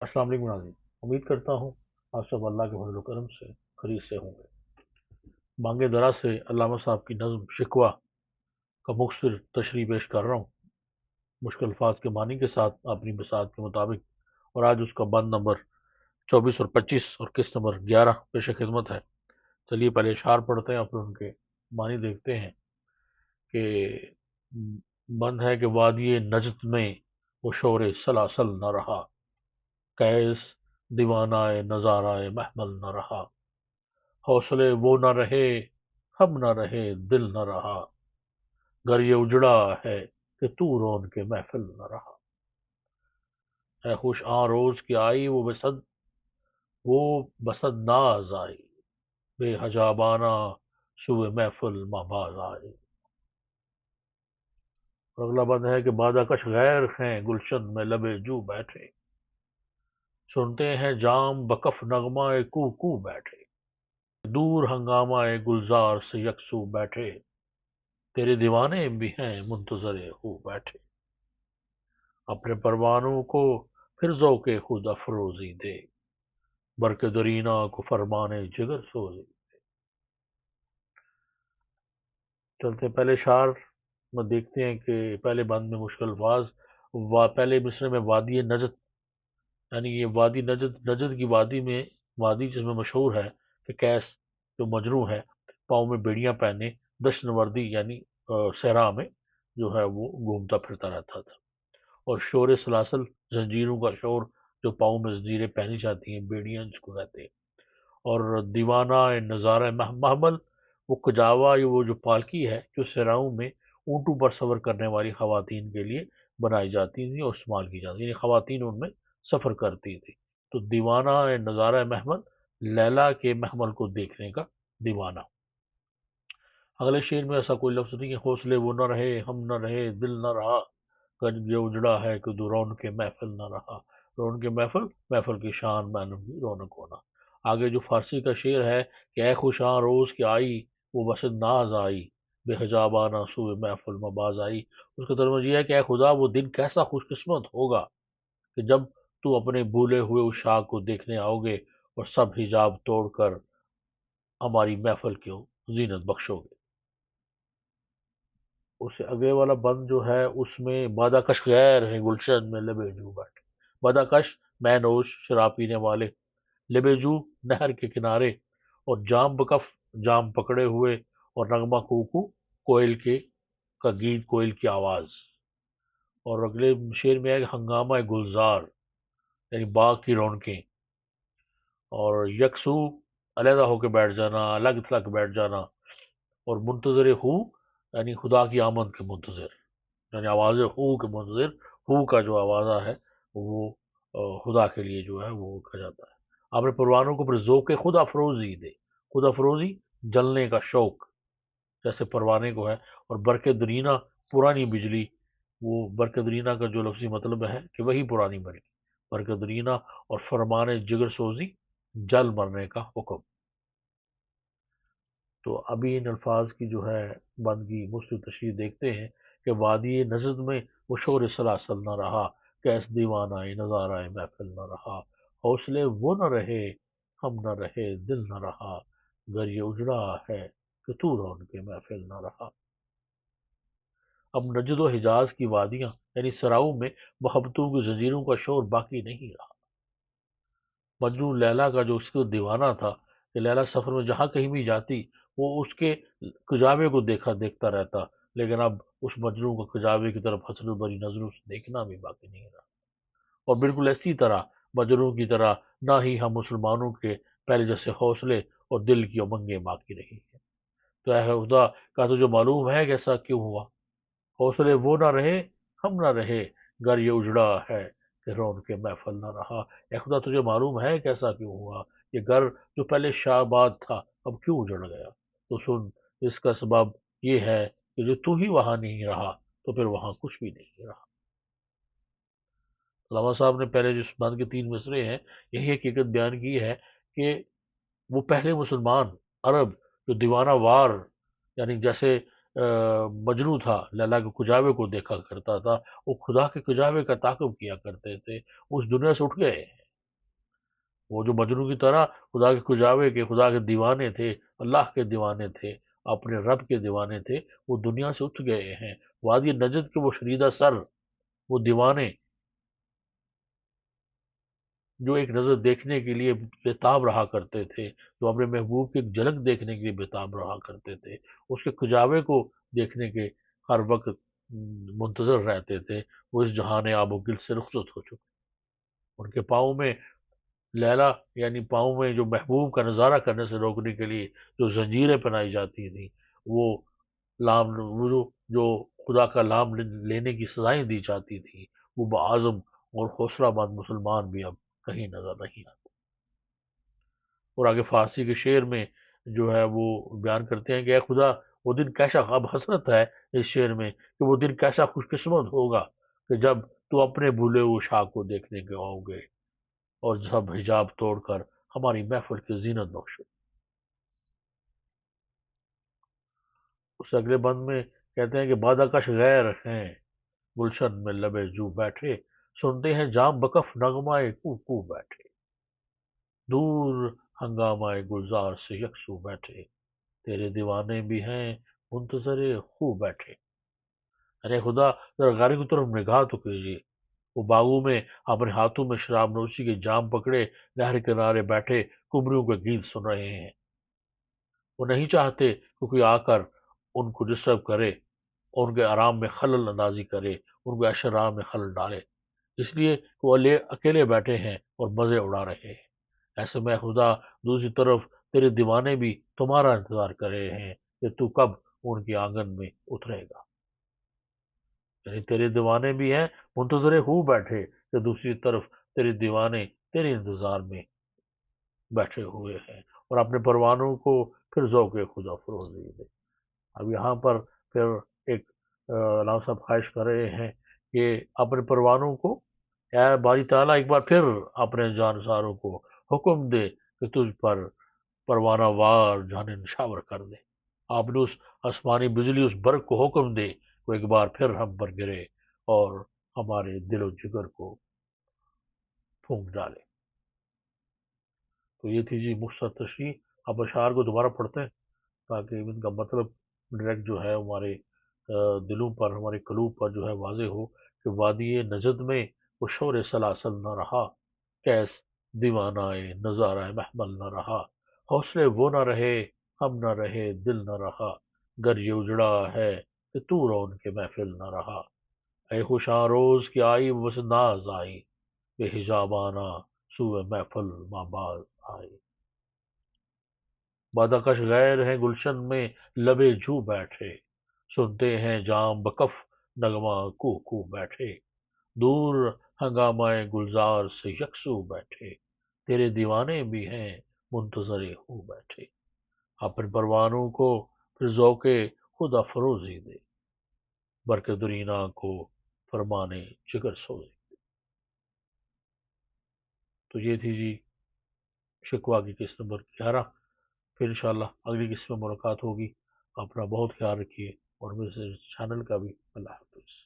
अस्सलाम वालेकुम नाज़रीन। उम्मीद करता हूँ आप सब अल्लाह के फज़ल व करम से खैरियत से होंगे। मांगे दरा से अल्लामा साहब की नज़्म शिकवा का मुख्तसर तशरीह पेश कर रहा हूँ, मुश्किल अल्फाज के मानी के साथ अपनी बसात के मुताबिक। और आज उसका बंद नंबर 24 और 25 और किस्त नंबर 11 पेश खिदमत है। चलिए पहले इशार पढ़ते हैं और फिर उनके मानी देखते हैं कि बंद है कि वादी नजद में वो शोर सलासल न रहा, कैस दीवानाए नजाराए महमल न रहा, हौसले वो न रहे हम न रहे दिल न रहा, घर ये उजड़ा है कि तू रौन के महफिल न रहा। है खुश आ रोज की आई वो बसद नाज आई, बेहजाबाना सुए महफिल महबाज आई। और अगला बंद है कि बादाकश गैर हैं गुलशन में लबे जू बैठे, सुनते हैं जाम बकफ नगमाए कू कू बैठे, दूर हंगामाए गुलजार से यकसू बैठे, तेरे दीवाने भी हैं मुंतजरे हो बैठे, अपने परवानों को फिर ज़ौक़े खुद अफरोज़ी दे, बरक़ दरीना को फरमाने जिगर सोज़ी। चलते पहले शार में देखते हैं कि पहले बंद में मुश्किल अल्फाज पहले मिसरे में वादी नजद, यानी ये वादी नजद, नजद की वादी में, वादी जिसमें मशहूर है कि कैस जो मजनू है पाँव में बेड़ियां पहने दश्त वर्दी यानी सहरा में जो है वो घूमता फिरता रहता था। और शोर सलासल जंजीरों का शोर, जो पाँव में जंजीरें पहनी जाती हैं, बेड़ियां जिसको कहते हैं। और दीवाना नज़ारा महमल, वो कजावा, ये वो जो पालकी है जो सराओं में ऊँटों पर सफ़र करने वाली ख़वातीन के लिए बनाई जाती थी और इस्तेमाल की जाती, यानी ख़वातीन उनमें सफ़र करती थी। तो दीवाना नज़ारा महमल, लैला के महमल को देखने का दीवाना। अगले शेर में ऐसा कोई लफ्ज़ नहीं है, हौसले वो न रहे हम न रहे दिल न रहा, गंज ये उजड़ा है कि दो रौन के महफिल न रहा। रौन के महफिल, महफिल की शान मालूम की रौनक होना। आगे जो फारसी का शेर है कि ए खुशां रोज़ की आई वो बसत नाज आई, बेहजाबाना सुए महफिल मबाज आई, उसका तर्जुमा यह है कि ए खुदा वो दिन कैसा खुशकिस्मत होगा कि जब तू अपने भूले हुए उस शाह को देखने आओगे और सब हिजाब तोड़कर हमारी महफिल को जीनत बख्शोगे। उससे आगे वाला बंद जो है उसमें बादाकश गैर है गुलशन में लबेजू बैठे। बादाकश मैनोश शराब पीने वाले, लबेजू नहर के किनारे, और जाम बकफ जाम पकड़े हुए, और नगमा कूकू कोयल के का गीत, कोयल की आवाज। और अगले शेर में है कि हंगामा गुलजार यानी बाग की रौनकें, और यकसू अलहदा होकर बैठ जाना, अलग थलग बैठ जाना, और मुंतजर हूँ यानी खुदा की आमद के मुंतजर, यानी आवाज़ हू के मुंतज़िर, हू का जो आवाज़ा है वो खुदा के लिए जो है वो कहा जाता है। आपने परवानों को फिर ज़ौक़ खुद अफरोज़ी दे, खुद अफरोज़ी जलने का शौक जैसे परवाने को है। और बरक़ दरीना पुरानी बिजली, वो बरक़ दरीना का जो लफ्ज़ी मतलब है कि वही पुरानी बिजली, बरक़ दरीना, और फरमाने जिगर सोज़ी जल मरने का हुक्म। तो अभी इन अल्फाज की जो है बंद की मुस्लिम तशरीह देखते हैं कि वादी नजद में वो शोर सलासल न रहा, कैस दीवाना नज़ारा महफिल न रहा, हौसले वो न रहे हम न रहे दिल न रहा, घर ये उजड़ा है कि तू रौन के महफिल न रहा। अब नजद व हिजाज की वादियाँ यानी सराओं में मोहब्बतों की जंजीरों का शोर बाकी नहीं रहा। मजनू लैला का जो उसको दीवाना था कि लैला सफर में जहाँ कहीं भी जाती वो उसके कुजावे को देखता रहता, लेकिन अब उस मजनू को कुजावे की तरफ हसरत भरी नजरों से देखना भी बाकी नहीं रहा। और बिल्कुल इसी तरह मजनू की तरह ना ही हम मुसलमानों के पहले जैसे हौसले और दिल की उमंगें बाकी रही हैं। तो ऐ खुदा का तुझे मालूम है कि ऐसा क्यों हुआ, हौसले वो ना रहे हम ना रहे, घर ये उजड़ा है कि रौनक महफिल ना रहा। ए खुदा तुझे मालूम है कैसा क्यों हुआ, ये घर जो पहले शाबाद था अब क्यों उजड़ गया। तो सुन, इसका सबब ये है कि जो तू ही वहां नहीं रहा तो फिर वहां कुछ भी नहीं रहा। अल्लामा साहब ने पहले जिस बात के 3 मिसरे हैं यही हकीकत बयान की है कि वो पहले मुसलमान अरब जो दीवाना वार, यानी जैसे मजनू था लैला के कुजावे को देखा करता था, वो खुदा के कुजावे का ताक़ुब किया करते थे, उस दुनिया से उठ गए। وہ جو مجنوں کی طرح خدا کے کجاوے کے، خدا کے دیوانے تھے، اللہ کے دیوانے تھے، اپنے رب کے دیوانے تھے، وہ دنیا سے اٹھ گئے ہیں۔ وادی نجد کے وہ شریدہ سر، وہ دیوانے جو ایک نظر دیکھنے کے لیے بےتاب رہا کرتے تھے، جو اپنے محبوب کی ایک جھلک دیکھنے کے لیے بےتاب رہا کرتے تھے، اس کے کجاوے کو دیکھنے کے ہر وقت منتظر رہتے تھے، وہ اس جہان آب و گل سے رخصت ہو چکے۔ ان کے پاؤں میں لیلا، یعنی پاؤں میں جو محبوب کا نظارہ کرنے سے روکنے کے لیے جو زنجیریں پہنائی جاتی تھیں، وہ وہ جو خدا کا لام لینے کی سزائیں دی جاتی تھیں، وہ بعزم اور حوصلہ مند مسلمان بھی اب کہیں نظر نہیں آتے۔ اور آگے فارسی کے شعر میں جو ہے وہ بیان کرتے ہیں کہ اے خدا، وہ دن کیسا، اب حسرت ہے اس شعر میں کہ وہ دن کیسا خوش قسمت ہوگا کہ جب تو اپنے بھولے ہوئے شاہ کو دیکھنے کے آؤ گے اور سب حجاب توڑ کر ہماری محفل کی زینت بخشو۔ اس اگلے بند میں کہتے ہیں کہ بادہ کش غیر ہیں گلشن میں لبے جو بیٹھے، سنتے ہیں جام بکف نغمائے کو کو بیٹھے، دور ہنگامہ گلزار سے یکسو بیٹھے، تیرے دیوانے بھی ہیں منتظر خو بیٹھے۔ ارے خدا، ذرا غاری کی طرف نگاہ تو کیجیے، وہ باغوں میں اپنے ہاتھوں میں شراب نوشی کے جام پکڑے نہر کنارے بیٹھے کمریوں کے گیت سن رہے ہیں۔ وہ نہیں چاہتے کہ کوئی آ کر ان کو ڈسٹرب کرے اور ان کے آرام میں خلل اندازی کرے، ان کو عیش آرام میں خلل ڈالے، اس لیے کہ وہ اکیلے بیٹھے ہیں اور مزے اڑا رہے ہیں۔ ایسے میں خدا، دوسری طرف تیرے دیوانے بھی تمہارا انتظار کر رہے ہیں کہ تو کب ان کے آنگن میں اترے گا۔ یعنی تیرے دیوانے بھی ہیں منتظر ہو بیٹھے کہ دوسری طرف تیرے دیوانے تیرے انتظار میں بیٹھے ہوئے ہیں اور اپنے پروانوں کو پھر ذوق خدا فروزی دے۔ اب یہاں پر پھر ایک علامہ صاحب خواہش کر رہے ہیں کہ اپنے پروانوں کو، اے باری تعالیٰ ایک بار پھر اپنے جانساروں کو حکم دے کہ تجھ پر پروانہ وار جانے نشاور کر دے۔ آپ نے اس آسمانی بجلی، اس برق کو حکم دے وہ ایک بار پھر ہم پر گرے اور ہمارے دل و جگر کو پھونک ڈالے۔ تو یہ تھی جی مختصر تشریح۔ اب اشعار کو دوبارہ پڑھتے ہیں تاکہ ان کا مطلب ڈائریکٹ جو ہے ہمارے دلوں پر، ہمارے قلوب پر جو ہے واضح ہو کہ وادی نجد میں وہ شور سلاسل نہ رہا، کیس دیوانہ نظارہ محمل نہ رہا، حوصلے وہ نہ رہے، ہم نہ رہے، دل نہ رہا، گر یہ اجڑا ہے کہ تو رون کے محفل نہ رہا، اے خوشاں روز کی آئی بس ناز آئی، بے حجابانہ سوئے محفل ماں باز آئی، بادہ کش غیر ہیں گلشن میں لبے جو بیٹھے، سنتے ہیں جام بکف نغمہ کو کو بیٹھے، دور ہنگامہ گلزار سے یکسو بیٹھے، تیرے دیوانے بھی ہیں منتظر ہو بیٹھے، اپنے پروانوں کو پھر ذوق خدا فروزی دے، برکت رینا کو فرمانے جگر سوزی۔ تو یہ تھی جی شکوہ کی قسط نمبر 11۔ پھر انشاءاللہ اگلی قسط میں ملاقات ہوگی۔ اپنا بہت خیال رکھیے اور میرے چینل کا بھی۔ اللہ حافظ۔